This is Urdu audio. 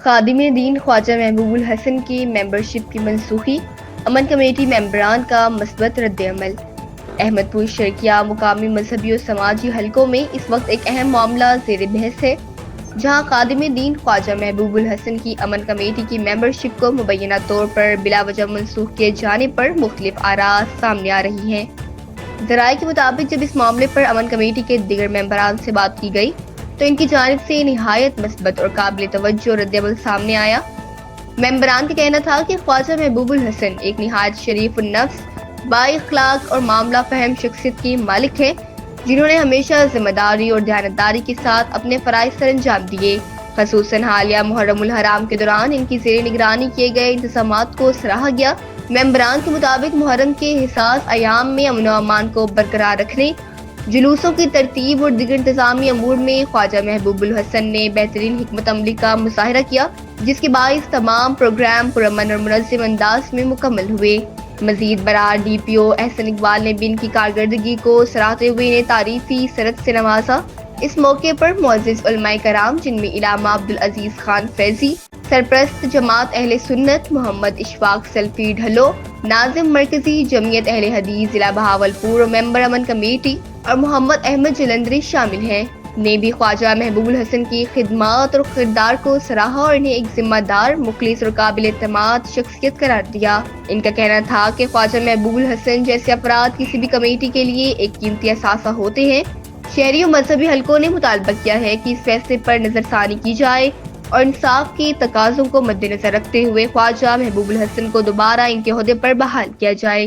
خادم دین خواجہ محبوب الحسن کی ممبرشپ کی منسوخی، امن کمیٹی ممبران کا مثبت رد عمل۔ احمد پور شرقیہ مقامی مذہبی و سماجی حلقوں میں اس وقت ایک اہم معاملہ زیر بحث ہے، جہاں خادم دین خواجہ محبوب الحسن کی امن کمیٹی کی ممبرشپ کو مبینہ طور پر بلا وجہ منسوخ کیے جانے پر مختلف آراء سامنے آ رہی ہیں۔ ذرائع کے مطابق جب اس معاملے پر امن کمیٹی کے دیگر ممبران سے بات کی گئی تو ان کی جانب سے نہایت مثبت اور قابل توجہ رد عمل سامنے آیا۔ ممبران کا کہنا تھا کہ خواجہ محبوب الحسن ایک نہایت شریف النفس، بااخلاق اور معاملہ فہم شخصیت کی مالک ہیں، جنہوں نے ہمیشہ ذمہ داری اور دیانتداری کے ساتھ اپنے فرائض سر انجام دیے۔ خصوصاً حالیہ محرم الحرام کے دوران ان کی زیر نگرانی کیے گئے انتظامات کو سراہا گیا۔ ممبران کے مطابق محرم کے حساس ایام میں امن و امان کو برقرار رکھنے، جلوسوں کی ترتیب اور دیگر انتظامی امور میں خواجہ محبوب الحسن نے بہترین حکمت عملی کا مظاہرہ کیا، جس کے باعث تمام پروگرام پرامن اور منظم انداز میں مکمل ہوئے۔ مزید برآں ڈی پی او احسن اقبال نے بھی ان کی کارکردگی کو سراہتے ہوئے انہیں تعریفی سرد سے نوازا۔ اس موقع پر معزز علماء کرام، جن میں علامہ عبدالعزیز خان فیضی، سرپرست جماعت اہل سنت محمد اشفاق سلفی ڈھلو، ناظم مرکزی جمعیت اہل حدیث ضلع بہاولپور اور ممبر امن کمیٹی اور محمد احمد جلندری شامل ہیں، نے بھی خواجہ محبوب الحسن کی خدمات اور کردار کو سراہا اور انہیں ایک ذمہ دار، مخلص اور قابل اعتماد شخصیت قرار دیا۔ ان کا کہنا تھا کہ خواجہ محبوب الحسن جیسے افراد کسی بھی کمیٹی کے لیے ایک قیمتی اثاثہ ہوتے ہیں۔ شہری و مذہبی حلقوں نے مطالبہ کیا ہے کہ اس فیصلے پر نظر ثانی کی جائے اور انصاف کے تقاضوں کو مد نظر رکھتے ہوئے خواجہ محبوب الحسن کو دوبارہ ان کے عہدے پر بحال کیا جائے۔